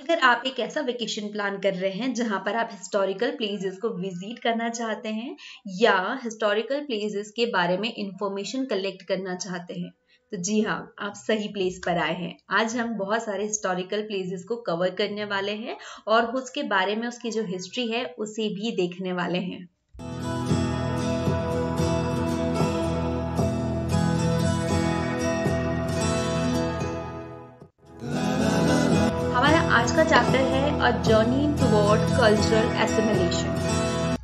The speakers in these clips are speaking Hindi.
अगर आप एक ऐसा वेकेशन प्लान कर रहे हैं जहां पर आप हिस्टोरिकल प्लेसेस को विजिट करना चाहते हैं या हिस्टोरिकल प्लेसेस के बारे में इंफॉर्मेशन कलेक्ट करना चाहते हैं, तो जी हाँ, आप सही प्लेस पर आए हैं। आज हम बहुत सारे हिस्टोरिकल प्लेसेस को कवर करने वाले हैं और उसके बारे में उसकी जो हिस्ट्री है उसे भी देखने वाले हैं। हमारा आज का चैप्टर है a journey toward cultural assimilation.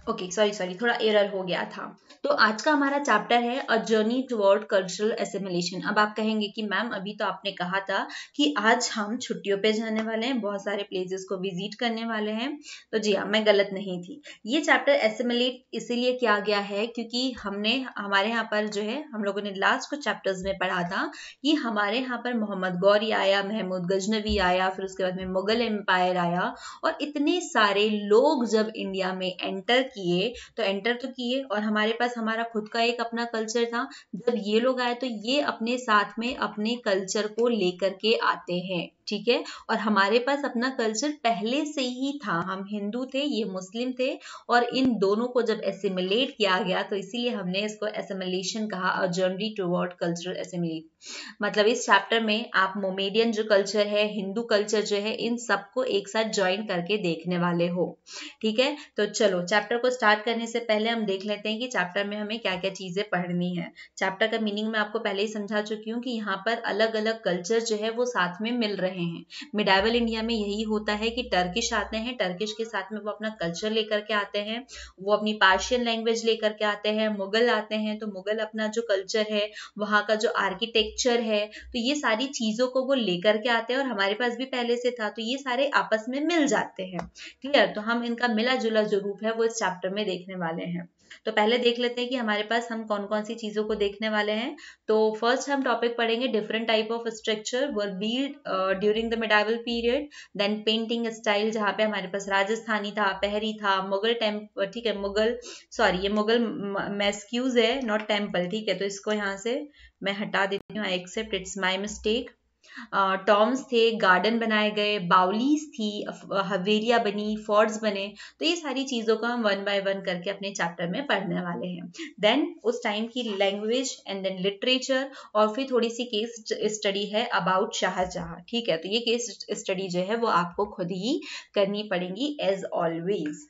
Okay, sorry थोड़ा एरर हो गया था। तो आज का हमारा चैप्टर है a journey toward cultural assimilation. अब आप कहेंगे कि मैम अभी तो आपने कहा था कि आज हम छुट्टियों पे जाने वाले हैं, बहुत सारे प्लेसेस को विजिट करने वाले हैं। तो जी हाँ, मैं गलत नहीं थी। ये चैप्टर एसिमिलेट इसीलिए किया गया है क्योंकि हमारे यहाँ पर जो है, हम लोगों ने लास्ट कुछ चैप्टर्स में पढ़ा था कि हमारे यहाँ पर मोहम्मद गौरी आया, महमूद गजनवी आया, फिर उसके बाद में मुगल एम्पायर आया और इतने सारे लोग जब इंडिया में एंटर किए और हमारे पास हमारा खुद का एक अपना कल्चर था। जब ये लोग आए तो ये अपने साथ में अपने कल्चर को लेकर के आते हैं, ठीक है। और हमारे पास अपना कल्चर पहले से ही था, हम हिंदू थे, ये मुस्लिम थे, और इन दोनों को जब एसिमिलेट किया गया तो इसीलिए हमने इसको एसिमिलेशन कहा, a journey toward cultural assimilate. मतलब इस चैप्टर में आप मोमेडियन जो कल्चर है, हिंदू कल्चर जो है, इन सबको एक साथ ज्वाइन करके देखने वाले हो, ठीक है। तो चलो चैप्टर को स्टार्ट करने से पहले हम देख लेते हैं कि चैप्टर में हमें क्या क्या चीजें पढ़नी है। चैप्टर का मीनिंग मैं आपको पहले ही समझा चुकी हूँ कि यहाँ पर अलग अलग कल्चर जो है वो साथ में मिल रहे हैं। मिडाइवल इंडिया में यही होता है कि टर्किश आते हैं, टर्किश के साथ में वो अपना कल्चर लेकर के आते हैं, वो अपनी पर्शियन लैंग्वेज लेकर के आते हैं। मुगल आते हैं तो मुगल अपना जो कल्चर है, वहाँ का जो आर्किटेक्चर है, तो ये सारी चीजों को वो लेकर के आते हैं और हमारे पास भी पहले से था, तो ये सारे आपस में मिल जाते हैं। क्लियर? तो हम इनका मिला जुला जो रूप है वो इस चैप्टर में देखने वाले हैं। तो पहले देख लेते हैं कि हमारे पास हम कौन कौन सी चीजों को देखने वाले हैं। तो फर्स्ट हम टॉपिक पढ़ेंगे different type of structure were build during the medieval period. Then painting style, जहाँ पे हमारे पास राजस्थानी था, पहरी था, मुगल टेम्पल, ठीक है, ये मुगल मैस्क्यूज है, नॉट टेम्पल, ठीक है। तो इसको यहाँ से मैं हटा देती हूँ, I accept, it's my mistake. Tombs थे, गार्डन बनाए गए, बाउलीज थी, हवेलियां बनी, फोर्ट्स बने। तो ये सारी चीजों को हम वन बाय वन करके अपने चैप्टर में पढ़ने वाले हैं। देन उस टाइम की लैंग्वेज एंड देन लिटरेचर, और फिर थोड़ी सी केस स्टडी है अबाउट शाहजहां, ठीक है। तो ये केस स्टडी जो है वो आपको खुद ही करनी पड़ेगी एज ऑलवेज।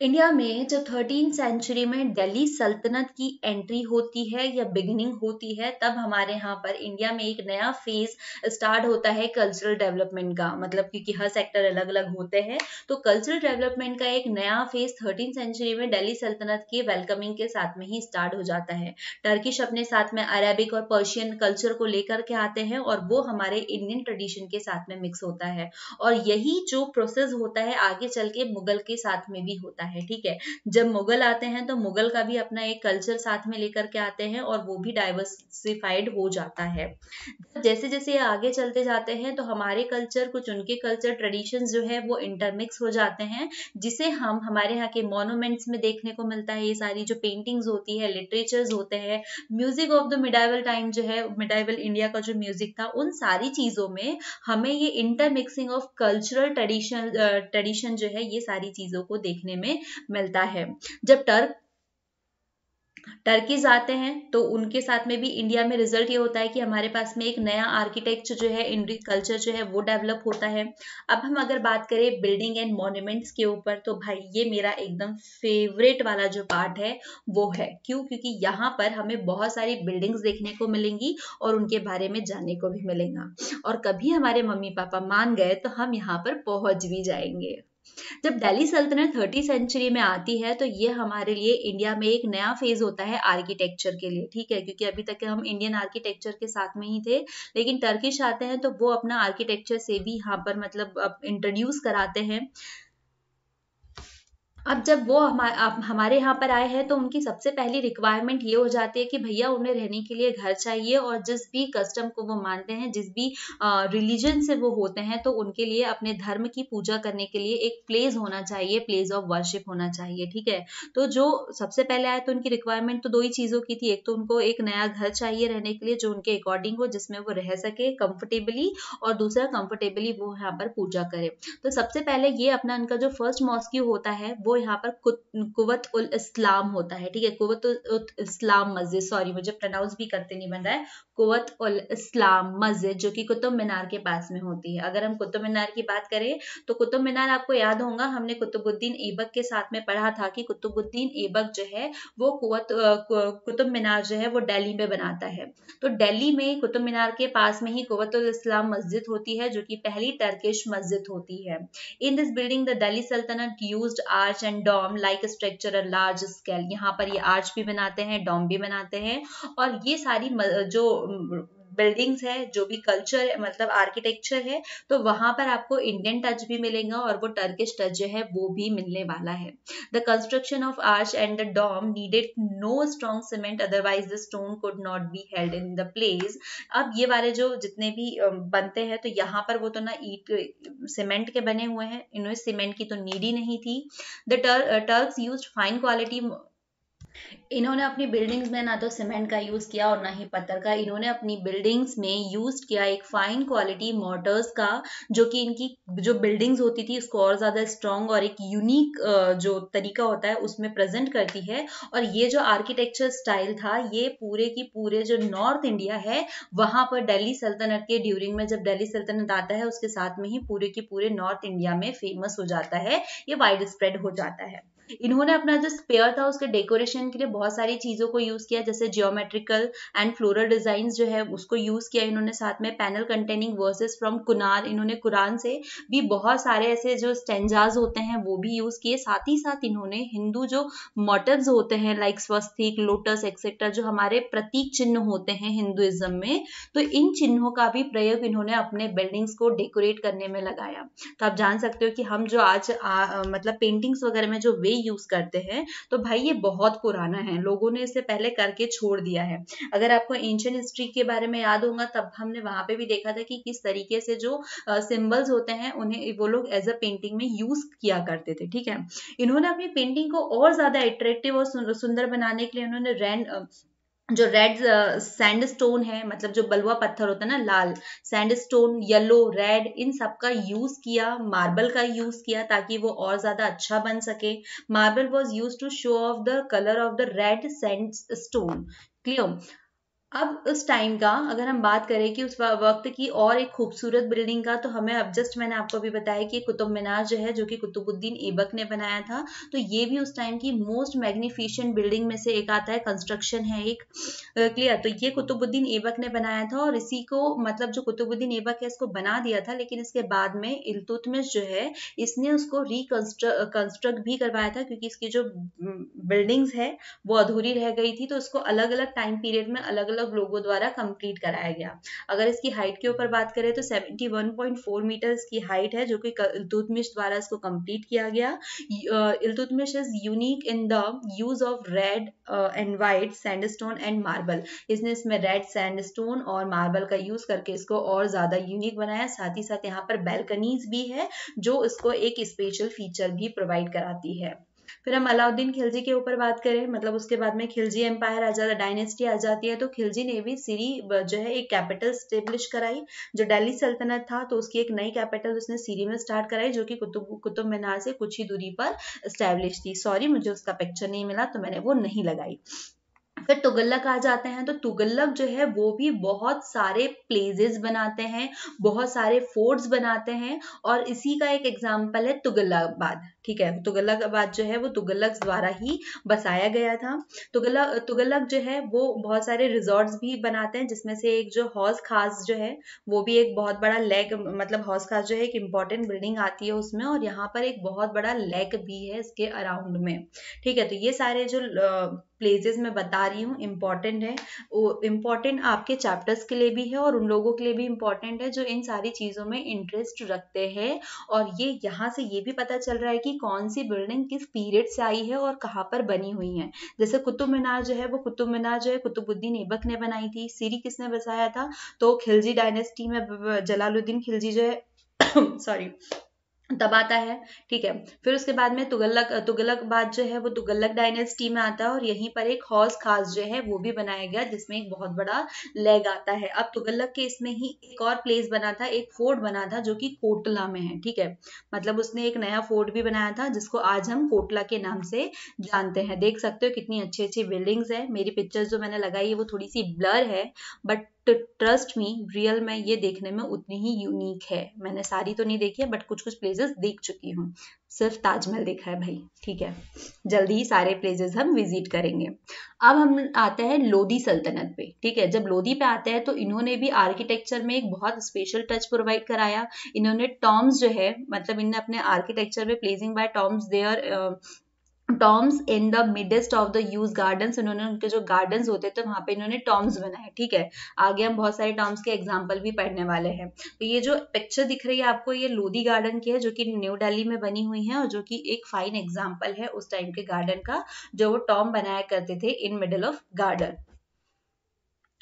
इंडिया में जब 13th सेंचुरी में दिल्ली सल्तनत की एंट्री होती है या बिगिनिंग होती है, तब हमारे यहाँ पर इंडिया में एक नया फेज स्टार्ट होता है कल्चरल डेवलपमेंट का। मतलब क्योंकि हर सेक्टर अलग अलग होते हैं, तो कल्चरल डेवलपमेंट का एक नया फेज 13th सेंचुरी में दिल्ली सल्तनत के वेलकमिंग के साथ में ही स्टार्ट हो जाता है। टर्किश अपने साथ में अरेबिक और पर्शियन कल्चर को लेकर के आते हैं और वो हमारे इंडियन ट्रेडिशन के साथ में मिक्स होता है। और यही जो प्रोसेस होता है आगे चल के मुगल के साथ में भी होता है, ठीक है। जब मुगल आते हैं तो मुगल का भी अपना एक कल्चर साथ में लेकर के आते हैं और वो भी डाइवर्सिफाइड हो जाता है। जैसे जैसे आगे चलते जाते हैं तो हमारे कल्चर कुछ उनके कल्चर ट्रेडिशंस जो है वो इंटरमिक्स हो जाते हैं, जिसे हम हमारे यहाँ के मॉन्यूमेंट्स में देखने को मिलता है। ये सारी जो पेंटिंग्स होती है, लिटरेचर्स होते हैं, music of the medieval time जो है, मिडाइवल इंडिया का जो म्यूजिक था, उन सारी चीजों में हमें ये इंटरमिक्सिंग ऑफ कल्चरल ट्रेडिशन जो है, ये सारी चीजों को देखने में मिलता है। जब टर्कीज आते हैं तो उनके साथ में भी इंडिया में रिजल्ट ये होता है कि हमारे पास में एक नया आर्किटेक्चर जो है, इंडियन कल्चर जो है वो डेवलप होता है। अब हम अगर बात करें बिल्डिंग एंड मॉन्यूमेंट्स के ऊपर, तो भाई ये मेरा एकदम फेवरेट वाला जो पार्ट है वो है। क्यों? क्योंकि यहाँ पर हमें बहुत सारी बिल्डिंग्स देखने को मिलेंगी और उनके बारे में जानने को भी मिलेगा, और कभी हमारे मम्मी पापा मान गए तो हम यहाँ पर पहुंच भी जाएंगे। जब दिल्ली सल्तनत 30 सेंचुरी में आती है तो ये हमारे लिए इंडिया में एक नया फेज होता है आर्किटेक्चर के लिए, ठीक है। क्योंकि अभी तक हम इंडियन आर्किटेक्चर के साथ में ही थे, लेकिन टर्किश आते हैं तो वो अपना आर्किटेक्चर से भी यहाँ पर मतलब इंट्रोड्यूस कराते हैं। अब जब वो हमारे यहाँ पर आए हैं तो उनकी सबसे पहली रिक्वायरमेंट ये हो जाती है कि भैया उन्हें रहने के लिए घर चाहिए, और जिस भी कस्टम को वो मानते हैं, जिस भी रिलीजन से वो होते हैं, तो उनके लिए अपने धर्म की पूजा करने के लिए एक प्लेस होना चाहिए, प्लेस ऑफ वर्शिप होना चाहिए। ठीक है, तो जो सबसे पहले आए तो उनकी रिक्वायरमेंट तो 2 ही चीज़ों की थी। एक तो उनको एक नया घर चाहिए रहने के लिए जो उनके अकॉर्डिंग हो, जिसमें वो रह सके कंफर्टेबली, और दूसरा कंफर्टेबली वो यहाँ पर पूजा करे। तो सबसे पहले ये अपना इनका जो फर्स्ट मॉस्क्यू होता है वो यहाँ पर कुवत उल इस्लाम होता है। ठीक है, कुवत उल इस्लाम मस्जिद, सॉरी मुझे प्रोनाउंस भी करते नहीं बन रहा है, कुवत उल इस्लाम मस्जिद, जो कि कुतुब मीनार के पास में होती है। अगर हम कुतुब मीनार की बात करें तो कुतुब मीनार आपको याद होगा, हमने कुतुबुद्दीन ऐबक के साथ में पढ़ा था कि कुतुबुद्दीन ऐबक जो है वो कुतुब मीनार जो है वो दिल्ली में बनाता है। तो दिल्ली में कुतुब मीनार के पास में ही कुवत उल इस्लाम मस्जिद होती है, जो कि पहली टर्किश मस्जिद होती है। In this building, the Delhi Sultanate used arch and dome like structure a large scale. यहाँ पर ये आर्च भी बनाते हैं, डोम भी बनाते हैं, और ये सारी जो बिल्डिंग्स है, जो भी कल्चर है, मतलब आर्किटेक्चर है, तो वहां पर आपको इंडियन टच भी मिलेगा और वो टर्किश टच जो है वो भी मिलने वाला है। The construction of arch and the dome needed no strong cement, otherwise the stone could not be held in the place. अब ये वाले जो जितने भी बनते हैं, तो यहाँ पर वो तो ना ईट सीमेंट के बने हुए हैं, इन्हें सीमेंट की तो नीड ही नहीं थी। The Turks used fine quality, इन्होंने अपनी बिल्डिंग्स में ना तो सीमेंट का यूज किया और ना ही पत्थर का, इन्होंने अपनी बिल्डिंग्स में यूज किया एक फाइन क्वालिटी मोर्टर्स का, जो कि इनकी जो बिल्डिंग्स होती थी उसको और ज्यादा स्ट्रॉन्ग और एक यूनिक जो तरीका होता है उसमें प्रेजेंट करती है। और ये जो आर्किटेक्चर स्टाइल था ये पूरे की पूरे जो नॉर्थ इंडिया है वहां पर दिल्ली सल्तनत के ड्यूरिंग में, जब दिल्ली सल्तनत आता है उसके साथ में ही पूरे की पूरे नॉर्थ इंडिया में फेमस हो जाता है, ये वाइड स्प्रेड हो जाता है। इन्होंने अपना जो स्पेयर था उसके डेकोरेशन के लिए बहुत सारी चीजों को यूज किया, जैसे जियोमेट्रिकल एंड फ्लोरल डिजाइन जो है उसको यूज किया इन्होंने। साथ में panel containing versus from Quran, इन्होंने कुरान से भी बहुत सारे ऐसे जो स्टेंजाज होते हैं वो भी यूज किए। साथ ही साथ इन्होंने हिंदू जो मोटिव्स होते हैं लाइक स्वस्तिक, लोटस एक्सेट्रा, जो हमारे प्रतीक चिन्ह होते हैं हिंदुइज्म में, तो इन चिन्हों का भी प्रयोग इन्होंने अपने बिल्डिंग्स को डेकोरेट करने में लगाया। तो आप जान सकते हो कि हम जो आज मतलब पेंटिंग्स वगैरह में जो वे यूज करते हैं, तो भाई ये बहुत पुराना है, लोगों ने इसे पहले करके छोड़ दिया है। अगर आपको एंशिएंट हिस्ट्री के बारे में याद होगा तब हमने वहां पे भी देखा था कि किस तरीके से जो सिंबल्स होते हैं उन्हें वो लोग एज अ पेंटिंग में यूज किया करते थे। ठीक है, इन्होंने अपनी पेंटिंग को और ज्यादा अट्रैक्टिव और सुंदर बनाने के लिए उन्होंने जो रेड सैंडस्टोन है, मतलब जो बलुआ पत्थर होता है ना, लाल सैंडस्टोन, येलो, रेड, इन सब का यूज किया, मार्बल का यूज किया ताकि वो और ज्यादा अच्छा बन सके। Marble was use to show off the colour of the red sandstone. Clear. अब उस टाइम का अगर हम बात करें कि उस वक्त की और एक खूबसूरत बिल्डिंग का, तो हमें अब जस्ट मैंने आपको अभी बताया कि कुतुब मीनार जो है जो कि कुतुबुद्दीन ऐबक ने बनाया था, तो ये भी उस टाइम की मोस्ट मैग्निफिशेंट बिल्डिंग में से एक आता है, कंस्ट्रक्शन है एक। क्लियर। तो ये कुतुबुद्दीन ऐबक ने बनाया था, और इसी को मतलब जो कुतुबुद्दीन ऐबक है इसको बना दिया था, लेकिन इसके बाद में इल्तुतमिश जो है इसने उसको कंस्ट्रक्ट भी करवाया था, क्योंकि इसकी जो बिल्डिंग्स है वो अधूरी रह गई थी, तो इसको अलग अलग टाइम पीरियड में अलग अलग लोगों द्वारा कंप्लीट कराया गया। अगर इसकी हाइट के ऊपर बात करें तो 71.4 मीटर की हाइट है, जो कि इल्तुतमिश द्वारा इसको कंप्लीट किया गया। Iltutmish is unique in the use of red and white sandstone and marble, इसने इसमें रेड सैंडस्टोन और मार्बल का यूज करके इसको और ज्यादा यूनिक बनाया। साथ ही साथ यहाँ पर बैल्कनीज भी है जो इसको एक स्पेशल फीचर भी प्रोवाइड कराती है। फिर हम अलाउद्दीन खिलजी के ऊपर बात करें, मतलब उसके बाद में खिलजी एम्पायर आ जाता, डायनेस्टी आ जाती है, तो खिलजी ने भी सीरी जो है एक कैपिटल स्टेब्लिश कराई। जो दिल्ली सल्तनत था तो उसकी एक नई कैपिटल उसने सीरी में स्टार्ट कराई, जो कि कुतुब मीनार से कुछ ही दूरी पर स्टैब्लिश थी। सॉरी मुझे उसका पिक्चर नहीं मिला तो मैंने वो नहीं लगाई। फिर तुगलक आ जाते हैं, तो तुगलक जो है वो भी बहुत सारे प्लेसेस बनाते हैं, बहुत सारे फोर्ट्स बनाते हैं, और इसी का एक एग्जाम्पल है तुगलकाबाद। ठीक है, तुगलकाबाद जो है वो तुगलक द्वारा ही बसाया गया था। तुगलक जो है वो बहुत सारे रिजॉर्ट्स भी बनाते हैं, जिसमें से एक जो हौज खास जो है वो भी एक बहुत बड़ा लेक, मतलब हौज खास जो है एक इम्पॉर्टेंट बिल्डिंग आती है उसमें, और यहाँ पर एक बहुत बड़ा लेक भी है इसके अराउंड में। ठीक है, तो ये सारे जो प्लेसेस मैं बता रही हूँ इम्पॉर्टेंट है, वो इम्पॉर्टेंट आपके चैप्टर्स के लिए भी है और उन लोगों के लिए भी इम्पॉर्टेंट है जो इन सारी चीज़ों में इंटरेस्ट रखते हैं। और ये यहाँ से ये भी पता चल रहा है कि कौन सी बिल्डिंग किस पीरियड से आई है और कहाँ पर बनी हुई है। जैसे कुतुब मीनार जो है वो कुतुब मीनार जो है कुतुबुद्दीन ऐबक ने बनाई थी। सीरी किसने बसाया था, तो खिलजी डायनेस्टी में जलालुद्दीन खिलजी जो है सॉरी तब आता है। ठीक है, फिर उसके बाद में तुगलक बाद जो है वो तुगलक डायनेस्टी में आता है और यहीं पर एक हौस खास जो है वो भी बनाया गया जिसमें एक बहुत बड़ा लेग आता है। अब तुगलक के इसमें ही एक और प्लेस बना था, एक फोर्ट बना था जो कि कोटला में है। ठीक है, मतलब उसने एक नया फोर्ट भी बनाया था जिसको आज हम कोटला के नाम से जानते हैं। देख सकते हो कितनी अच्छी अच्छी बिल्डिंग्स है। मेरी पिक्चर्स जो मैंने लगाई है वो थोड़ी सी ब्लर है, बट ट्रस्ट मी रियल में ये देखने में उतनी ही यूनिक है। मैंने सारी तो नहीं देखी है बट कुछ कुछ प्लेसेस देख चुकी हूँ। सिर्फ ताजमहल देखा है भाई। ठीक है, जल्दी ही सारे प्लेसेस हम विजिट करेंगे। अब हम आते हैं लोधी सल्तनत पे। ठीक है, जब लोधी पे आते हैं तो इन्होंने भी आर्किटेक्चर में एक बहुत स्पेशल टच प्रोवाइड कराया। इन्होंने टॉम्स जो है, मतलब इन्होंने अपने आर्किटेक्चर में placing by tombs their tombs in the midst of the use gardens, उन्होंने उनके जो गार्डन्स होते थे वहां पे इन्होंने टॉम्स बनाए। ठीक है, आगे हम बहुत सारे टॉम्स के एग्जांपल भी पढ़ने वाले हैं। तो ये जो पिक्चर दिख रही है आपको ये लोधी गार्डन की है जो कि न्यू दिल्ली में बनी हुई है और जो कि एक फाइन एग्जांपल है उस टाइम के गार्डन का जो वो टॉम बनाया करते थे in middle of garden.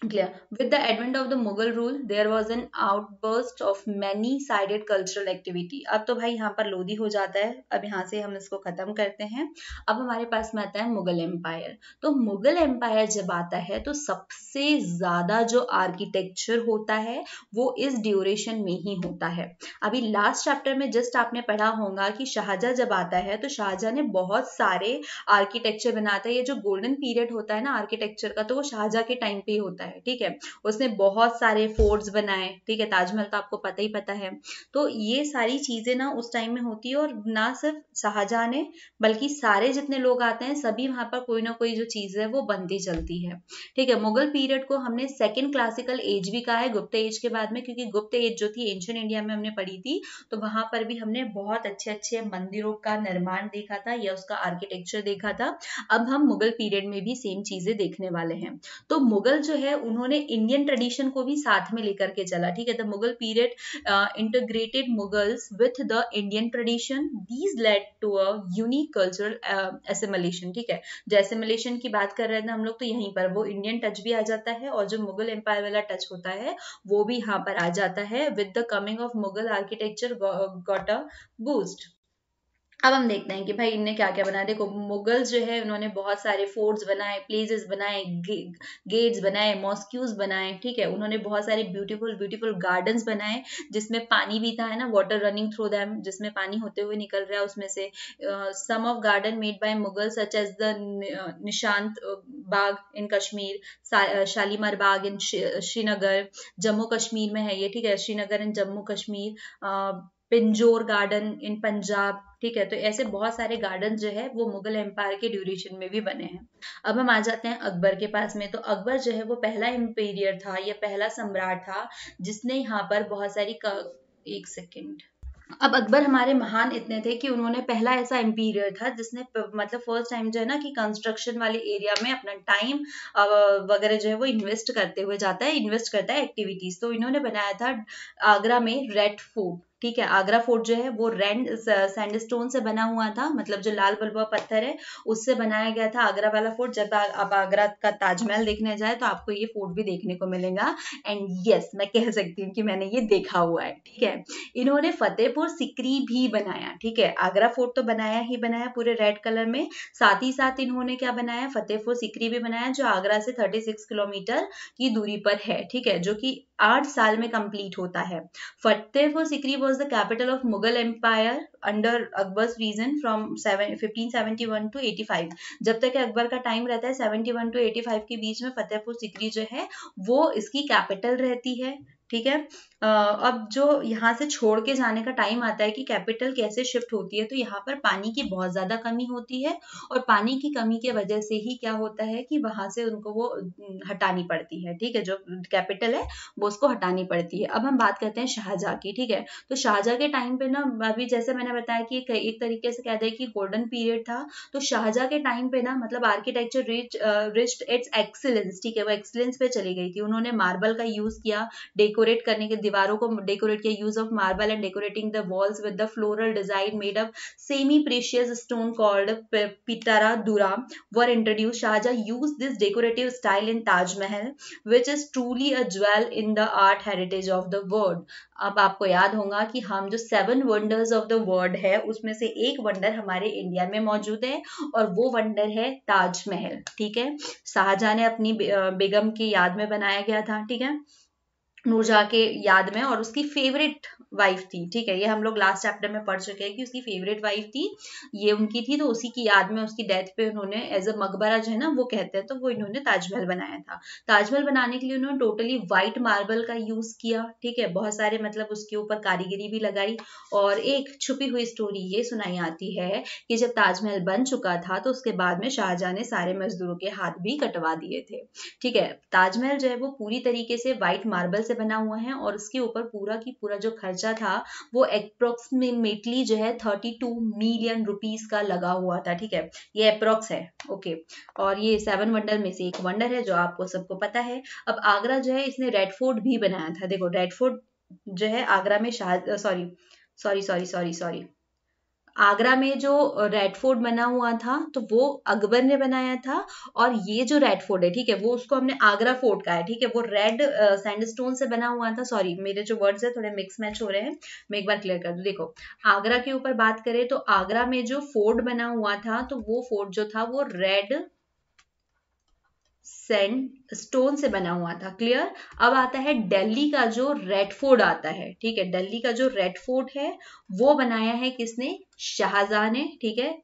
Clear. With the advent of the Mughal rule, there was an outburst of many-sided cultural activity. अब तो भाई यहाँ पर लोधी हो जाता है। अब यहाँ से हम इसको खत्म करते हैं। अब हमारे पास में आता है मुगल एम्पायर। तो मुगल एम्पायर जब आता है तो सबसे ज्यादा जो आर्किटेक्चर होता है वो इस ड्यूरेशन में ही होता है। अभी लास्ट चैप्टर में जस्ट आपने पढ़ा होगा कि शाहजहां जब आता है तो शाहजहां ने बहुत सारे आर्किटेक्चर बनाता है। ये जो गोल्डन पीरियड होता है ना आर्किटेक्चर का, तो वो शाहजहां के टाइम पे ही होता है। ठीक है, उसने बहुत सारे फोर्ट्स बनाए। ठीक है, ताजमहल तो आपको पता ही पता है। तो ये सारी चीजें ना उस टाइम में होती है और ना सिर्फ शाहजहां ने बल्कि सारे जितने लोग आते हैं सभी वहां पर कोई ना कोई जो चीज है वो बनती चलती है। ठीक है, मुगल पीरियड को हमने सेकेंड क्लासिकल एज भी कहा है गुप्त एज के बाद में, क्योंकि गुप्त एज जो थी एंशिएंट इंडिया में हमने पढ़ी थी तो वहां पर भी हमने बहुत अच्छे अच्छे मंदिरों का निर्माण देखा था या उसका आर्किटेक्चर देखा था। अब हम मुगल पीरियड में भी सेम चीजें देखने वाले हैं। तो मुगल जो है उन्होंने इंडियन ट्रेडिशन को भी साथ में लेकर के चला। ठीक है, the Mughal period integrated Mughals with the Indian tradition, these led to a unique cultural assimilation. ठीक है, जो एसिमिलेशन की बात कर रहे थे हम लोग तो यहीं पर वो इंडियन टच भी आ जाता है और जो मुगल एम्पायर वाला टच होता है वो भी यहाँ पर आ जाता है। With the coming of Mughal architecture got a boost. अब हम देखते हैं कि भाई इनने क्या क्या बनाया। देखो मुगल्स जो है उन्होंने बहुत सारे फोर्ट्स बनाए, प्लेसेस बनाए, गेट्स बनाए, मॉस्क्यूज बनाए। ठीक है, उन्होंने बहुत सारे ब्यूटीफुल ब्यूटीफुल गार्डन्स बनाए जिसमें पानी भी था, है ना, वाटर रनिंग थ्रू देम, जिसमें पानी होते हुए निकल रहा है उसमें से। Some of garden made by Mughal such as the Nishant Bagh in Kashmir, Shalimar Bagh in Srinagar, Jammu Kashmir में है ये। ठीक है, Srinagar in Jammu Kashmir, Pinjore garden in Punjab. ठीक है, तो ऐसे बहुत सारे गार्डन जो है वो मुगल एम्पायर के ड्यूरेशन में भी बने हैं। अब हम आ जाते हैं अकबर के पास में। तो अकबर जो है वो पहला एम्पीरियर था या पहला सम्राट था जिसने यहाँ पर बहुत सारी एक सेकेंड। अब अकबर हमारे महान इतने थे कि उन्होंने पहला ऐसा एम्पीरियर था जिसने मतलब फर्स्ट टाइम जो है ना कि कंस्ट्रक्शन वाले एरिया में अपना टाइम वगैरह जो है वो इन्वेस्ट करते हुए जाता है, इन्वेस्ट करता है एक्टिविटीज। तो इन्होंने बनाया था आगरा में रेड फोर्ट। ठीक है, आगरा फोर्ट जो है वो रेड सैंडस्टोन से बना हुआ था, मतलब जो लाल बलुआ पत्थर है उससे बनाया गया था आगरा वाला फोर्ट। जब आप आगरा का ताजमहल देखने जाए तो आपको ये फोर्ट भी देखने को मिलेगा। एंड यस, मैं कह सकती हूँ कि मैंने ये देखा हुआ है। ठीक है, इन्होंने फतेहपुर सिकरी भी बनाया। ठीक है, आगरा फोर्ट तो बनाया ही बनाया पूरे रेड कलर में, साथ ही साथ इन्होंने क्या बनाया, फतेहपुर सिकरी भी बनाया जो आगरा से 36 किलोमीटर की दूरी पर है। ठीक है, जो कि 8 साल में कंप्लीट होता है। Fatehpur Sikri was the capital of Mughal Empire under Akbar's reign from 1571 to 85। जब तक अकबर का टाइम रहता है 71 to 85 के बीच में फतेहपुर सिकरी जो है वो इसकी कैपिटल रहती है। ठीक है। अब जो यहाँ से छोड़ के जाने का टाइम आता है कि कैपिटल कैसे शिफ्ट होती है, तो यहाँ पर पानी की बहुत ज्यादा कमी होती है और पानी की कमी के वजह से ही क्या होता है कि वहां से उनको वो हटानी पड़ती है, ठीक है, जो कैपिटल है वो उसको हटानी पड़ती है। अब हम बात करते हैं शाहजहाँ की, ठीक है। तो शाहजहाँ के टाइम पे ना, अभी जैसे मैंने बताया कि एक तरीके से कहते हैं कि गोल्डन पीरियड था, तो शाहजहाँ के टाइम पे ना मतलब आर्किटेक्चर रिच्ड इट्स एक्सीलेंस, ठीक है, वो एक्सीलेंस पे चली गई थी। उन्होंने मार्बल का यूज किया डेकोरेट करने के, दीवारों को डेकोरेट किया, use of marble and decorating the walls with the floral design made of semi precious stone called pietra dura were introduce. Shahjahan use this decorative style in Taj Mahal which is truly a jewel in the art heritage of the world। अब आपको याद होगा कि हम जो 7 वंडर्स ऑफ द वर्ल्ड है उसमें से एक वंडर हमारे इंडिया में मौजूद है और वो वंडर है ताजमहल, ठीक है। शाहजहाँ ने अपनी बेगम की याद में बनाया गया था, ठीक है, नूरजहां के याद में, और उसकी फेवरेट वाइफ थी, ठीक है। ये हम लोग लास्ट चैप्टर में पढ़ चुके हैं कि उसकी फेवरेट वाइफ थी, ये उनकी थी, तो उसी की याद में उसकी डेथ पे उन्होंने एज अ मकबरा जो है ना वो कहते हैं, तो वो इन्होंने ताजमहल बनाया था। ताजमहल बनाने के लिए उन्होंने टोटली व्हाइट मार्बल का यूज किया, ठीक है, बहुत सारे मतलब उसके ऊपर कारीगरी भी लगाई। और एक छुपी हुई स्टोरी ये सुनाई आती है कि जब ताजमहल बन चुका था तो उसके बाद में शाहजहाँ ने सारे मजदूरों के हाथ भी कटवा दिए थे, ठीक है। ताजमहल जो है वो पूरी तरीके से व्हाइट मार्बल से बना हुआ है और उसके ऊपर पूरा की पूरा जो खर्चा था वो अप्रोक्सीमेटली जो है 32 मिलियन रुपीस का लगा हुआ था, ठीक है, ये अप्रोक्स है, ओके। और ये 7 वंडर में से एक वंडर है जो आपको सबको पता है। अब आगरा जो है इसने रेड फोर्ट भी बनाया था, देखो रेड फोर्ट जो है आगरा में सॉरी आगरा में जो रेड फोर्ट बना हुआ था तो वो अकबर ने बनाया था, और ये जो रेड फोर्ट है, ठीक है, वो उसको हमने आगरा फोर्ट का है, ठीक है, वो रेड सैंडस्टोन से बना हुआ था। सॉरी मेरे जो वर्ड्स है थोड़े मिक्स मैच हो रहे हैं, मैं एक बार क्लियर कर दूं। देखो आगरा के ऊपर बात करें तो आगरा में जो फोर्ट बना हुआ था तो वो फोर्ट जो था वो रेड सैंड स्टोन से बना हुआ था, क्लियर। अब आता है दिल्ली का जो रेड फोर्ट आता है, ठीक है, दिल्ली का जो रेड फोर्ट है वो बनाया है किसने, शाहजहां ने, ठीक है,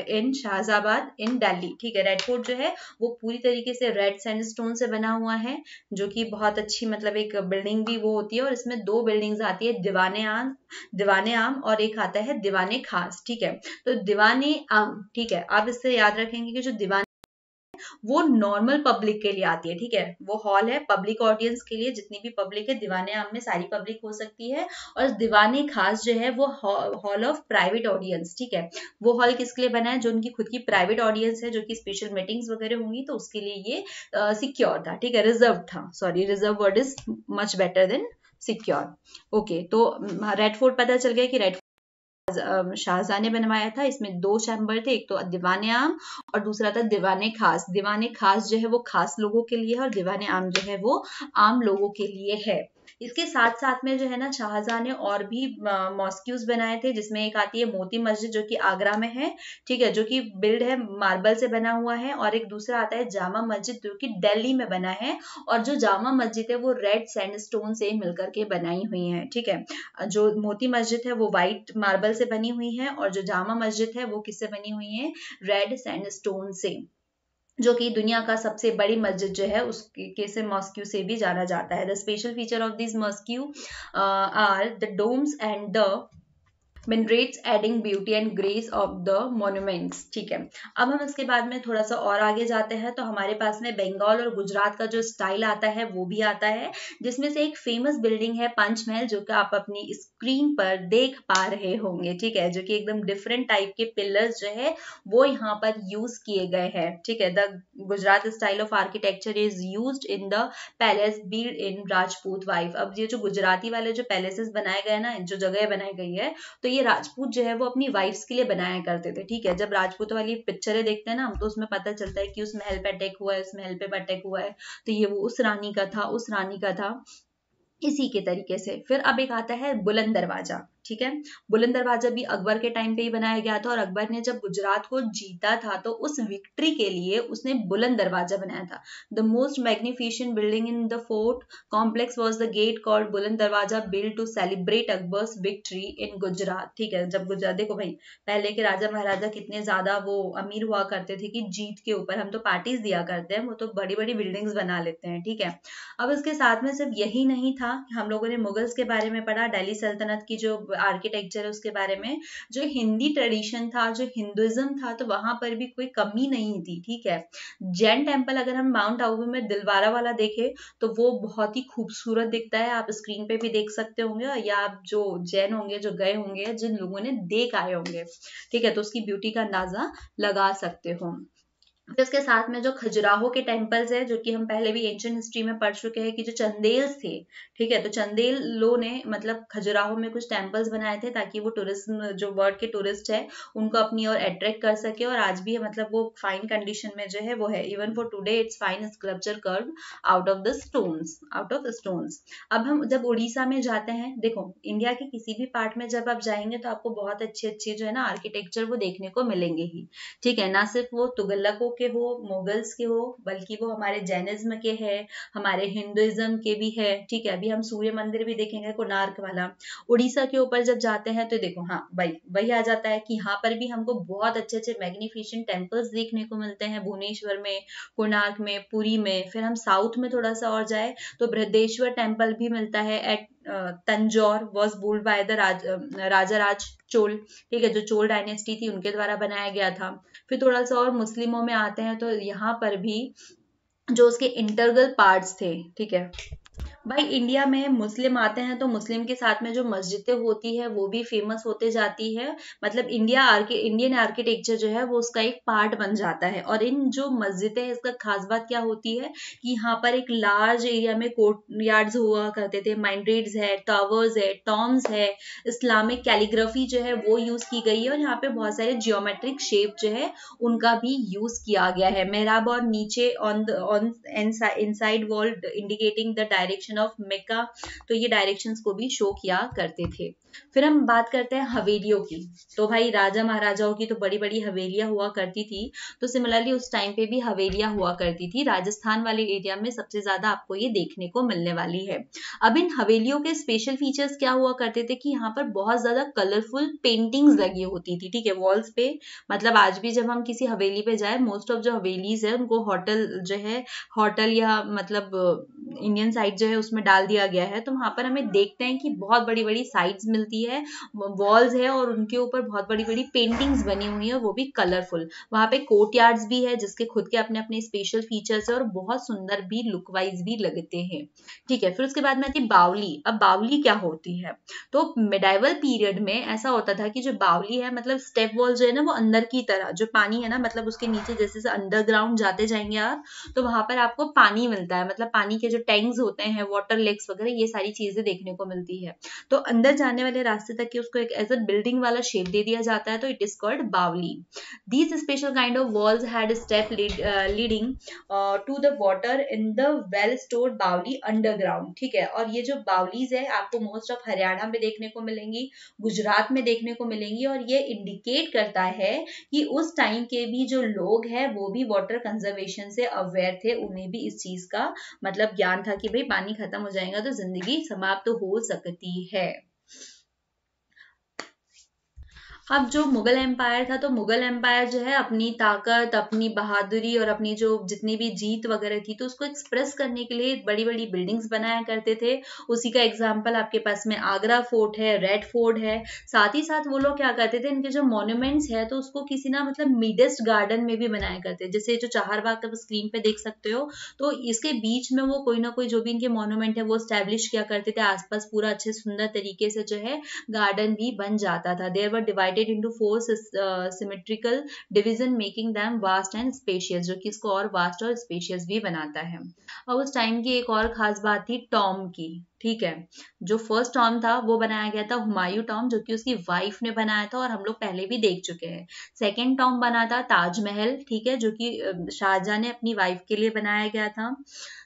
इन शाहजहाबाद इन दिल्ली, ठीक है। रेड फोर्ट जो है वो पूरी तरीके से रेड सैंडस्टोन से बना हुआ है, जो कि बहुत अच्छी मतलब एक बिल्डिंग भी वो होती है, और इसमें 2 बिल्डिंग्स आती है, दीवाने आम और एक आता है दीवाने खास, ठीक है। तो दीवाने आम, ठीक है, आप इससे याद रखेंगे कि जो दीवाने वो नॉर्मल पब्लिक के लिए आती है, ठीक है, वो हॉल है पब्लिक ऑडियंस के लिए, जितनी भी पब्लिक है, दीवाने आम में सारी पब्लिक हो सकती है। और दीवाने खास जो है वो हॉल ऑफ प्राइवेट ऑडियंस, ठीक है, वो हॉल किसके लिए बना है, जो उनकी खुद की प्राइवेट ऑडियंस है, जो कि स्पेशल मीटिंग्स वगैरह होंगी तो उसके लिए ये सिक्योर था, ठीक है, रिजर्व था, sorry reserve word is much better than secure, okay. तो रेड फोर्ट पता चल गया कि रेड शाहजहां ने बनवाया था, इसमें 2 चैम्बर थे, एक तो दीवाने आम और दूसरा था दीवाने खास। दीवाने खास जो है वो खास लोगों के लिए है और दीवाने आम जो है वो आम लोगों के लिए है। इसके साथ साथ में जो है ना शाहजहां ने और भी मॉस्क्यूज बनाए थे, जिसमें एक आती है मोती मस्जिद जो कि आगरा में है, ठीक है, जो कि बिल्ड है मार्बल से बना हुआ है, और एक दूसरा आता है जामा मस्जिद जो कि दिल्ली में बना है, और जो जामा मस्जिद है वो रेड सैंडस्टोन से मिलकर के बनाई हुई है, ठीक है। जो मोती मस्जिद है वो व्हाइट मार्बल से बनी हुई है, और जो जामा मस्जिद है वो किससे बनी हुई है, रेड सैंडस्टोन से, जो कि दुनिया का सबसे बड़ी मस्जिद जो है उसके से मॉस्क्यू से भी जाना जाता है। The special feature of this mosque are the domes and the minarets adding beauty and grace of the monuments, ठीक है। अब हम इसके बाद में थोड़ा सा और आगे जाते हैं, तो हमारे पास में बंगाल और गुजरात का जो स्टाइल आता है वो भी आता है, जिसमें से एक फेमस बिल्डिंग है पंचमहल, जो कि आप अपनी स्क्रीन पर देख पा रहे होंगे, ठीक है, जो कि एकदम डिफरेंट टाइप के पिलर्स जो है वो यहाँ पर यूज किए गए हैं, ठीक है। The Gujarat style of architecture is used in the palace build in Rajput wife. अब ये जो गुजराती वाले जो पैलेसेस बनाए गए ना, जो जगह बनाई गई है, तो ये राजपूत जो है वो अपनी वाइफ्स के लिए बनाया करते थे, ठीक है। जब राजपूत वाली पिक्चरें देखते हैं ना हम, तो उसमें पता चलता है कि उस महल पे अटैक हुआ है, उस महल पे अटैक हुआ है, तो ये वो उस रानी का था, उस रानी का था, इसी के तरीके से। फिर अब एक आता है बुलंद दरवाजा, ठीक है। बुलंद दरवाजा भी अकबर के टाइम पे ही बनाया गया था और अकबर ने जब गुजरात को जीता था तो उस विक्ट्री के लिए उसने बुलंद दरवाजा बनाया था। The most magnificent building in the fort complex was the gate called Buland Darwaza build to celebrate Akbar's victory in Gujarat. ठीक है, जब गुजरात, देखो भाई पहले के राजा महाराजा कितने ज्यादा वो अमीर हुआ करते थे कि जीत के ऊपर हम तो पार्टीज दिया करते हैं, वो तो बड़ी बड़ी बिल्डिंग्स बना लेते हैं। ठीक है, अब इसके साथ में सिर्फ यही नहीं था, हम लोगों ने मुगल्स के बारे में पढ़ा, दिल्ली सल्तनत की जो आर्किटेक्चर है उसके बारे में, जो हिंदी ट्रेडिशन था, जो हिंदुइज्म था, तो वहां पर भी कोई कमी नहीं थी। ठीक है, जैन टेम्पल अगर हम माउंट आबू में दिलवारा वाला देखें तो वो बहुत ही खूबसूरत दिखता है, आप स्क्रीन पे भी देख सकते होंगे, या आप जो जैन होंगे जो गए होंगे, जिन लोगों ने देख आए होंगे, ठीक है, तो उसकी ब्यूटी का अंदाजा लगा सकते हो। इसके साथ में जो खजुराहो के टेम्पल्स है, जो कि हम पहले भी एंशिएंट हिस्ट्री में पढ़ चुके हैं कि जो चंदेल्स थे, ठीक है, तो चंदेलों ने मतलब खजुराहो में कुछ टेम्पल्स बनाए थे ताकि वो टूरिज्म, जो वर्ल्ड के टूरिस्ट है उनको अपनी ओर अट्रैक्ट कर सके, और आज भी मतलब वो फाइन कंडीशन में जो है वो है, even for today it's fine sculpture curve out of the stones, out of stones. अब हम जब उड़ीसा में जाते हैं, देखो इंडिया के किसी भी पार्ट में जब आप जाएंगे तो आपको बहुत अच्छे अच्छे जो है ना आर्किटेक्चर वो देखने को मिलेंगे ही। ठीक है, ना सिर्फ वो तुगलकों के हो, मुगल्स के हो, बल्कि वो हमारे जैनिज्म के हैं, हमारे हिंदुइज्म के भी है। ठीक है, अभी हम सूर्य मंदिर भी देखेंगे कोणार्क वाला। उड़ीसा के ऊपर जब जाते हैं तो देखो, हाँ भाई वही आ जाता है कि यहाँ पर भी हमको बहुत अच्छे अच्छे मैग्निफिसेंट टेम्पल्स देखने को मिलते हैं, भुवनेश्वर में, कोणार्क में, पुरी में। फिर हम साउथ में थोड़ा सा और जाए तो बृहदेश्वर टेम्पल भी मिलता है at Tanjore, was built by the Raja Raj Chola. ठीक है, जो चोल डायनेस्टी थी उनके द्वारा बनाया गया था। फिर थोड़ा सा और मुस्लिमों में आते हैं तो यहाँ पर भी जो उसके इंटरगल पार्ट्स थे, ठीक है, भाई इंडिया में मुस्लिम आते हैं तो मुस्लिम के साथ में जो मस्जिदें होती है वो भी फेमस होते जाती है, मतलब इंडियन आर्किटेक्चर जो है वो उसका एक पार्ट बन जाता है। और इन जो मस्जिदें हैं इसका खास बात क्या होती है कि यहाँ पर एक लार्ज एरिया में कोर्ट यार्ड्स हुआ करते थे, माइंड्रेड्स है, टावर्स है, टॉम्स है, इस्लामिक कैलीग्राफी जो है वो यूज की गई है, और यहाँ पे बहुत सारे जियोमेट्रिक शेप जो है उनका भी यूज किया गया है। मेहराब और नीचे on inside wall indicating the direction of Mecca, तो ये डायरेक्शंस को भी शो किया करते थे। फिर हम बात करते हैं हवेलियों की, तो भाई राजा महाराजाओं की तो बड़ी बड़ी हवेलियां हुआ करती थी, तो सिमिलरली उस टाइम पे भी हवेलियां हुआ करती थी। राजस्थान वाले एरिया में सबसे ज्यादा आपको ये देखने को मिलने वाली है। अब इन हवेलियों के स्पेशल फीचर्स क्या हुआ करते थे कि यहाँ पर बहुत ज्यादा कलरफुल पेंटिंग्स लगी होती थी, ठीक है, वॉल्स पे। मतलब आज भी जब हम किसी हवेली पे जाए, मोस्ट ऑफ जो हवेलीज है उनको होटल जो है, होटल या मतलब इंडियन साइड जो है उसमें डाल दिया गया है, तो वहां पर हमें देखते हैं कि बहुत बड़ी बड़ी साइड्स मिलती है, वॉल्स है, और उनके ऊपर बहुत बड़ी बड़ी पेंटिंग्स बनी हुई है, वो भी कलरफुल। वहां पे कोर्ट यार्ड्स भी है जिसके खुद के अपने अपने स्पेशल फीचर्स है और बहुत सुंदर भी लुक वाइज भी लगते हैं। ठीक है, फिर उसके बाद में आती है बावली। अब बावली क्या होती है, तो मिडाइवल पीरियड में ऐसा होता था कि जो बावली है, मतलब स्टेप वॉल जो है ना वो अंदर की तरह, जो पानी है ना मतलब उसके नीचे जैसे अंडरग्राउंड जाते जाएंगे आप, तो वहां पर आपको पानी मिलता है, मतलब पानी के जो टैंक्स होते हैं, वाटर लेक्स वगैरह, ये सारी चीजें देखने को मिलती है। तो अंदर जाने वाले रास्ते तक की उसको एक एज अ बिल्डिंग वाला शेप दे दिया जाता है, तो it is called baoli. These special kind of walls had step leading to the water in the well stored baoli underground. ठीक है, और ये जो बावलीज है आपको मोस्ट ऑफ हरियाणा में देखने को मिलेंगी, गुजरात में देखने को मिलेंगी, और ये इंडिकेट करता है कि उस टाइम के भी जो लोग हैं वो भी वाटर कंजर्वेशन से अवेयर थे, उन्हें भी इस चीज का मतलब ज्ञान था कि भाई पानी खत्म हो जाएगा तो जिंदगी समाप्त हो सकती है। अब जो मुगल एम्पायर था, तो मुगल एम्पायर जो है अपनी ताकत, अपनी बहादुरी और अपनी जो जितनी भी जीत वगैरह थी तो उसको एक्सप्रेस करने के लिए बड़ी बड़ी बिल्डिंग्स बनाया करते थे। उसी का एग्जाम्पल आपके पास में आगरा फोर्ट है, रेड फोर्ट है। साथ ही साथ वो लोग क्या करते थे, इनके जो मॉन्यूमेंट्स है तो उसको किसी ना मतलब मिडेस्ट गार्डन में भी बनाया करते, जैसे जो चारबाग आप स्क्रीन पे देख सकते हो, तो इसके बीच में वो कोई ना कोई जो भी इनके मॉन्यूमेंट है वो स्टैब्लिश किया करते थे, आसपास पूरा अच्छे सुंदर तरीके से जो है गार्डन भी बन जाता था। There were divided into four symmetrical division making them vast and spacious, जो कि इसको और वास्ट और स्पेशियस भी बनाता है। और उस टाइम की एक और खास बात थी टॉम की। ठीक है, जो फर्स्ट टॉम था वो बनाया गया था हुमायूं टॉम, जो कि उसकी वाइफ ने बनाया था और हम लोग पहले भी देख चुके हैं। सेकेंड टॉम बना था ताजमहल, ठीक है, जो कि शाहजहां ने अपनी वाइफ के लिए बनाया गया था।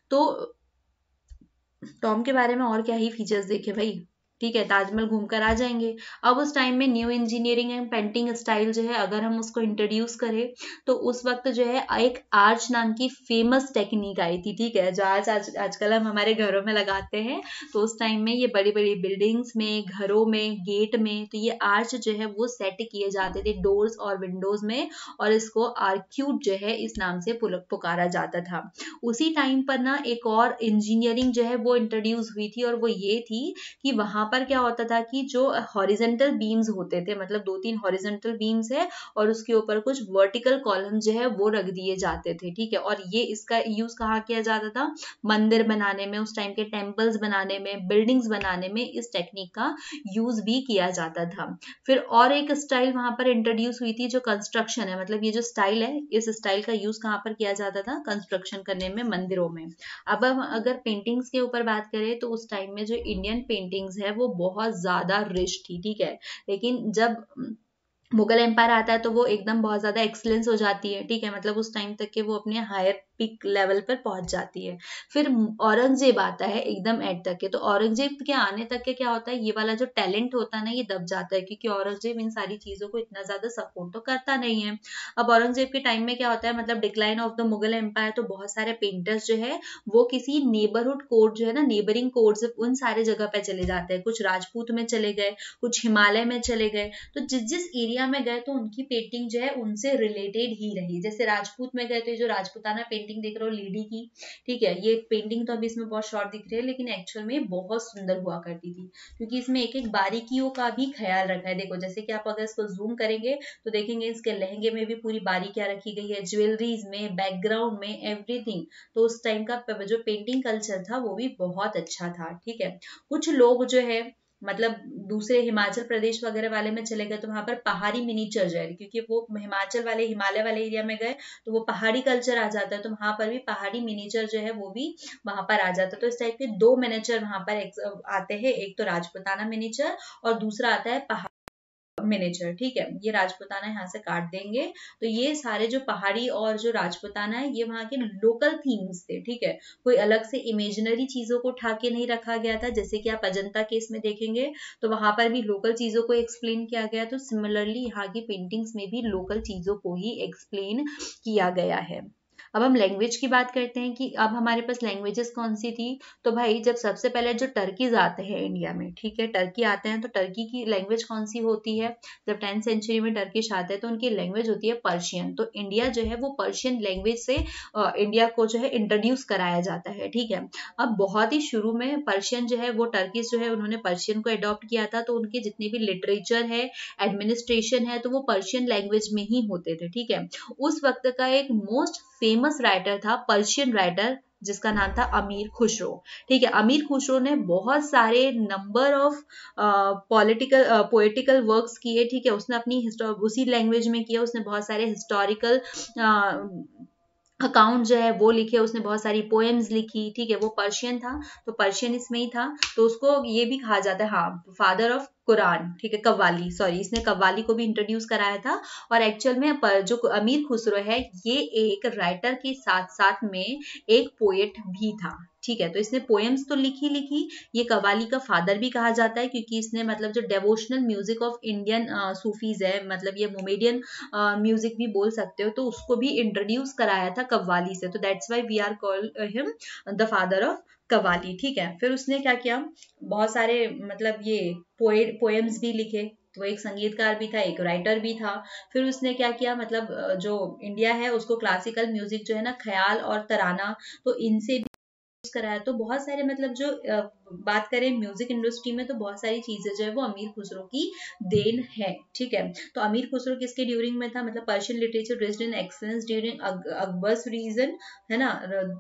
तो टॉम के बारे में और क्या ही फीचर्स देखे भाई, ठीक है, ताजमहल घूमकर आ जाएंगे। अब उस टाइम में new engineering and painting style जो है अगर हम उसको इंट्रोड्यूस करें तो उस वक्त जो है एक आर्च नाम की फेमस टेक्निक आई थी, ठीक है, जो आजकल हम हमारे घरों में लगाते हैं। तो उस टाइम में ये बड़ी बड़ी बिल्डिंग्स में, घरों में, गेट में, तो ये आर्च जो है वो सेट किए जाते थे डोर्स और विंडोज में, और इसको आर्क्यूट जो है इस नाम से पुकारा जाता था। उसी टाइम पर ना एक और इंजीनियरिंग जो है वो इंट्रोड्यूस हुई थी, और वो ये थी कि वहां पर क्या होता था कि जो हॉरिजेंटल बीम्स होते थे, मतलब 2-3 हॉरिजेंटल बीम्स है और उसके ऊपर कुछ वर्टिकल कॉलम जो है वो रख दिए जाते थे, ठीक है। और ये इसका यूज कहाँ किया जाता था? मंदिर बनाने में, उस टाइम के टेम्पल्स बनाने में, बिल्डिंग्स बनाने में इस टेक्निक का यूज भी किया जाता था। फिर और एक स्टाइल वहां पर इंट्रोड्यूस हुई थी जो कंस्ट्रक्शन है, मतलब ये जो स्टाइल है इस स्टाइल का यूज कहाँ पर किया जाता था? कंस्ट्रक्शन करने में, मंदिरों में। अब हम अगर पेंटिंग्स के ऊपर बात करें तो उस टाइम में जो इंडियन पेंटिंग्स है वो बहुत ज्यादा रिच थी, ठीक है। लेकिन जब मुगल एम्पायर आता है तो वो एकदम बहुत ज्यादा एक्सलेंस हो जाती है, ठीक है, मतलब उस टाइम तक के वो अपने हायर पीक लेवल पर पहुंच जाती है। फिर औरंगजेब आता है एकदम एंड तक के, तो औरंगजेब के आने तक के क्या होता है, ये वाला जो टैलेंट होता है ना ये दब जाता है, क्योंकि औरंगजेब इन सारी चीजों को इतना ज्यादा सपोर्ट तो करता नहीं है। अब औरंगजेब के टाइम में क्या होता है, मतलब decline of the Mughal empire, तो बहुत सारे पेंटर्स जो है वो किसी नेबरहुड कोर्ट जो है ना, नेबरिंग कोर्ट, उन सारे जगह पे चले जाते हैं। कुछ राजपूत में चले गए, कुछ हिमालय में चले गए, तो जिस जिस एरिया में गए तो उनकी पेंटिंग जो है उनसे रिलेटेड ही रही। जैसे राजपूत में गए तो ये जो राजपूताना पेंटिंग देख रहे हो लेडी की, ठीक है, ये पेंटिंग तो अभी इसमें बहुत शॉर्ट दिख रही है लेकिन एक्चुअल में बहुत सुंदर हुआ करती थी, क्योंकि इसमें एक एक बारीकियों का भी ख्याल रखा है। देखो जैसे कि आप अगर इसको जूम करेंगे तो देखेंगे इसके लहंगे में भी पूरी बारीकियां रखी गई है, ज्वेलरीज में, बैकग्राउंड में, एवरीथिंग। तो उस टाइम का जो पेंटिंग कल्चर था वो भी बहुत अच्छा था, ठीक है। कुछ लोग जो है मतलब दूसरे हिमाचल प्रदेश वगैरह वाले में चले गए तो वहां पर पहाड़ी मिनीचर जो है, क्योंकि वो हिमाचल वाले, हिमालय वाले एरिया में गए तो वो पहाड़ी कल्चर आ जाता है, तो वहां पर भी पहाड़ी मिनीचर जो है वो भी वहां पर आ जाता है। तो इस टाइप के दो मिनीचर वहां पर आते हैं, एक तो राजपूताना मिनीचर और दूसरा आता है पहाड़ी मिनिएचर, ठीक है। ये राजपूताना यहाँ से काट देंगे। तो ये सारे जो पहाड़ी और जो राजपूताना है ये वहां के लोकल थीम्स थे, ठीक है। कोई अलग से इमेजिनरी चीजों को उठा के नहीं रखा गया था, जैसे कि आप अजंता केस में देखेंगे तो वहां पर भी लोकल चीजों को एक्सप्लेन किया गया। तो सिमिलरली यहाँ की पेंटिंग्स में भी लोकल चीजों को ही एक्सप्लेन किया गया है। अब हम लैंग्वेज की बात करते हैं कि अब हमारे पास लैंग्वेजेस कौन सी थी। तो भाई जब सबसे पहले जो टर्कीज आते हैं इंडिया में, ठीक है, टर्की आते हैं तो टर्की की लैंग्वेज कौन सी होती है? जब 10th सेंचुरी में टर्किश आते हैं तो उनकी लैंग्वेज होती है पर्शियन। तो इंडिया जो है वो पर्शियन लैंग्वेज से इंडिया को जो है इंट्रोड्यूस कराया जाता है, ठीक है। अब बहुत ही शुरू में पर्शियन जो है वो टर्किश जो है उन्होंने पर्शियन को अडॉप्ट किया था, तो उनके जितने भी लिटरेचर है, एडमिनिस्ट्रेशन है, तो वो पर्शियन लैंग्वेज में ही होते थे, ठीक है। उस वक्त का एक मोस्ट फेमस राइटर था, पर्शियन राइटर, जिसका नाम था अमीर खुसरो, ठीक है। अमीर खुसरो ने बहुत सारे number of political poetical works किए, ठीक है। उसने अपनी उसी लैंग्वेज में किया, उसने बहुत सारे हिस्टोरिकल अकाउंट जो है वो लिखे, उसने बहुत सारी पोएम्स लिखी, ठीक है। वो पर्शियन था तो पर्शियन इसमें ही था, तो उसको ये भी कहा जाता है, हाँ, फादर ऑफ कुरान, ठीक है, कव्वाली, सॉरी, इसने कव्वाली को भी इंट्रोड्यूस कराया था। और एक्चुअल में जो अमीर खुसरो है ये एक राइटर के साथ साथ में एक पोएट भी था, ठीक है। तो इसने पोएम्स तो लिखी, ये कव्वाली का फादर भी कहा जाता है, क्योंकि इसने मतलब जो devotional music of Indian Sufis है, मतलब ये मोमेडियन म्यूजिक भी बोल सकते हो, तो उसको भी इंट्रोड्यूस कराया था कव्वाली से। तो that's why we are call him the father of qawwali, ठीक है। फिर उसने क्या किया, बहुत सारे मतलब ये पोएम्स भी लिखे, तो एक संगीतकार भी था, एक राइटर भी था। फिर उसने क्या किया, मतलब जो इंडिया है उसको क्लासिकल म्यूजिक जो है ना, ख्याल और तराना, तो इनसे कराया। तो बहुत सारे मतलब जो बात करें म्यूजिक इंडस्ट्री में तो बहुत सारी चीजें जो है वो अमीर खुसरो की देन है, ठीक है। तो अमीर खुसरो किसके ड्यूरिंग में था, मतलब पर्शियन लिटरेचर रिच्ड इन एक्सेलेंस ड्यूरिंग अकबर्स रीजन, है ना।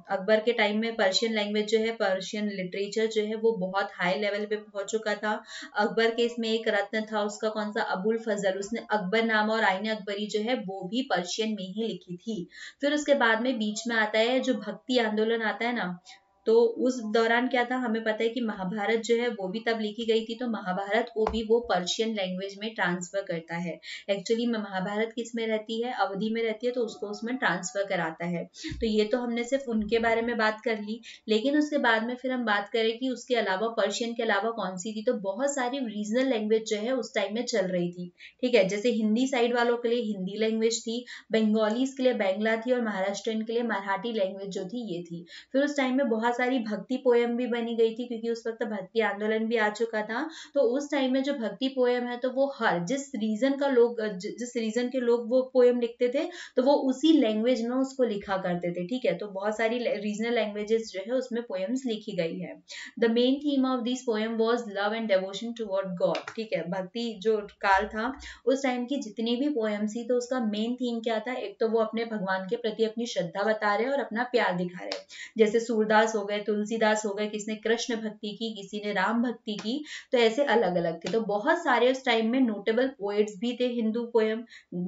अकबर के टाइम में पर्शियन लैंग्वेज जो है, पर्शियन लिटरेचर जो है वो बहुत हाई लेवल पे पहुंच चुका था। अकबर के इसमें एक रत्न था उसका, कौन सा, अबुल फजल, उसने अकबरनामा और आईने अकबरी जो है वो भी पर्शियन में ही लिखी थी। फिर उसके बाद में बीच में आता है जो भक्ति आंदोलन आता है ना, तो उस दौरान क्या था, हमें पता है कि महाभारत जो है वो भी तब लिखी गई थी, तो महाभारत को भी वो पर्शियन लैंग्वेज में ट्रांसफर करता है। एक्चुअली में महाभारत किस में रहती है, अवधि में रहती है, तो उसको उसमें ट्रांसफर कराता है। तो ये तो हमने सिर्फ उनके बारे में बात कर ली, लेकिन उसके बाद में फिर हम बात करें कि उसके अलावा पर्शियन के अलावा कौन सी थी, तो बहुत सारी रीजनल लैंग्वेज जो है उस टाइम में चल रही थी। ठीक है, जैसे हिंदी साइड वालों के लिए हिंदी लैंग्वेज थी, बंगालीज के लिए बांग्ला थी, और महाराष्ट्रियन के लिए मराठी लैंग्वेज जो थी ये थी। फिर उस टाइम में बहुत सारी भक्ति पोयम भी बनी गई थी, क्योंकि उस वक्त भक्ति आंदोलन भी आ चुका था। तो उस टाइम में जो भक्ति पोयम है, तो वो हर जिस रीजन के लोग वो पोयम लिखते थे, तो वो उसी लैंग्वेज में उसको लिखा करते थे। ठीक है, तो बहुत सारी रीजनल लैंग्वेजेस जो है उसमें पोयम्स लिखी गई है। The main theme of this poem was love and devotion toward God. ठीक है, भक्ति जो काल था उस टाइम की जितनी भी पोयम्स थी, तो उसका मेन थीम क्या था, एक तो वो अपने भगवान के प्रति अपनी श्रद्धा बता रहे हैं और अपना प्यार दिखा रहे हैं। जैसे सूरदास हो गए, तुलसीदास हो गए, किसी ने कृष्ण भक्ति की, किसी ने राम भक्ति की, तो ऐसे अलग अलग थे। तो बहुत सारे उस टाइम में नोटेबल पोएट्स भी थे हिंदू पोयम।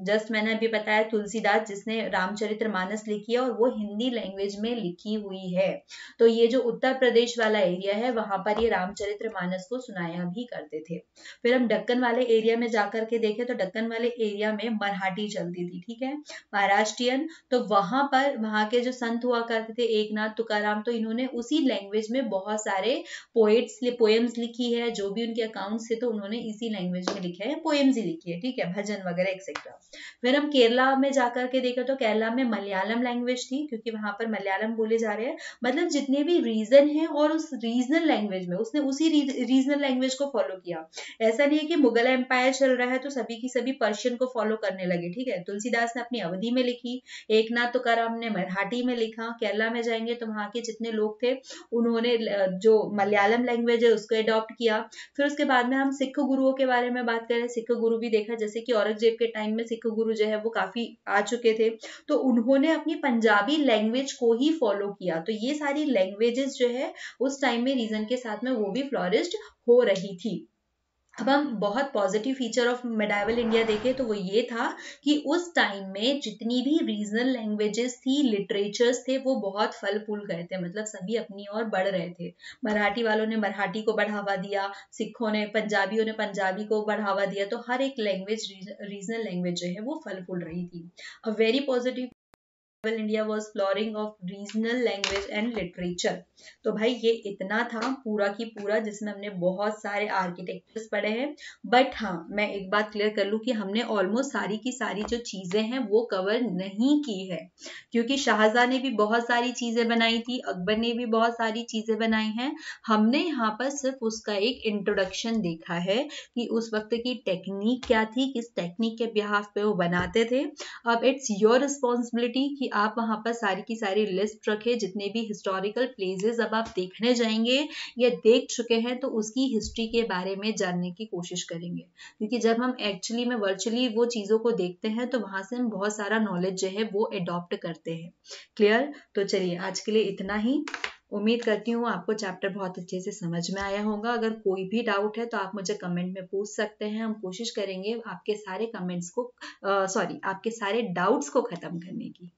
जस्ट मैंने अभी बताया तुलसीदास, जिसने रामचरितमानस लिखी है और वो हिंदी लैंग्वेज में लिखी हुई है। तो ये जो उत्तर प्रदेश वाला एरिया है, वहां पर ये रामचरितमानस को सुनाया भी करते थे। फिर हम दक्कन वाले एरिया में जाकर के देखें, तो दक्कन वाले एरिया में मराठी चलती थी। ठीक है, महाराष्ट्रियन, तो वहां पर वहां के जो संत हुआ करते थे, एकनाथ, तुकाराम, तो इन्होंने उसी लैंग्वेज में बहुत सारे पोएम्स लिखी है। जो भी उनके अकाउंट्स थे, तो उन्होंने इसी लैंग्वेज में लिखे हैं, पोएम्स ही लिखी है। ठीक है, भजन वगैरह एक्सेट्रा। फिर हम केरला में जाकर के देखें, तो केरला में मलयालम लैंग्वेज थी, क्योंकि वहां पर मलयालम बोले जा रहे हैं। मतलब जितने भी रीजन है और उस रीजनल लैंग्वेज में उसने उसी रीजनल लैंग्वेज को फॉलो किया। ऐसा नहीं है कि मुगल एम्पायर चल रहा है तो सभी की सभी पर्शियन को फॉलो करने लगे। ठीक है, तुलसीदास ने अपनी अवधि में लिखी, एकनाथ तुकाराम ने मराठी में लिखा। केरला में जाएंगे तो वहां के जितने लोग थे उन्होंने जो मलयालम लैंग्वेज है उसको अडॉप्ट किया। फिर उसके बाद में हम सिख गुरुओं के बारे में बात करें, सिख गुरु भी देखा, जैसे कि औरंगजेब के टाइम में सिख गुरु जो है वो काफी आ चुके थे, तो उन्होंने अपनी पंजाबी लैंग्वेज को ही फॉलो किया। तो ये सारी लैंग्वेजेस जो है उस टाइम में रीजन के साथ में वो भी फ्लोरिश्ड हो रही थी। अब हम बहुत positive feature of medieval India देखें, तो वो ये था कि उस टाइम में जितनी भी रीजनल लैंग्वेजेस थी, लिटरेचर्स थे, वो बहुत फल फूल गए थे। मतलब सभी अपनी ओर बढ़ रहे थे। मराठी वालों ने मराठी को बढ़ावा दिया, सिखों ने, पंजाबियों ने पंजाबी को बढ़ावा दिया। तो हर एक लैंग्वेज, रीजनल लैंग्वेज जो है वो फल फूल रही थी। A very positive India was flooring of regional language and literature. तो भाई ये इतना था पूरा की पूरा, जिसमें हमने बहुत सारे आर्किटेक्चर्स पढ़े हैं। बट हाँ, मैं एक बात क्लियर कर लूं कि हमने ऑलमोस्ट सारी की सारी जो चीजें हैं वो कवर नहीं की है, क्योंकि शाहजहां ने भी बहुत सारी चीजें बनाई थी, अकबर ने भी बहुत सारी चीजें बनाई हैं। हमने यहाँ पर सिर्फ उसका एक इंट्रोडक्शन देखा है कि उस वक्त की टेक्निक क्या थी, किस टेक्निक के बिहाफ पे वो बनाते थे। अब इट्स योर रिस्पॉन्सिबिलिटी कि आप वहां पर सारी की सारी लिस्ट रखें। जितने भी हिस्टोरिकल प्लेसेस अब आप देखने जाएंगे या देख चुके हैं, तो उसकी हिस्ट्री के बारे में जानने की कोशिश करेंगे, क्योंकि जब हम एक्चुअली में वर्चुअली वो चीजों को देखते हैं तो वहां से हम बहुत सारा नॉलेज जो है वो अडॉप्ट करते हैं। क्लियर? तो चलिए आज के लिए इतना ही। उम्मीद करती हूँ आपको चैप्टर बहुत अच्छे से समझ में आया होगा। अगर कोई भी डाउट है तो आप मुझे कमेंट में पूछ सकते हैं। हम कोशिश करेंगे आपके सारे कमेंट्स को आपके सारे डाउट्स को खत्म करने की।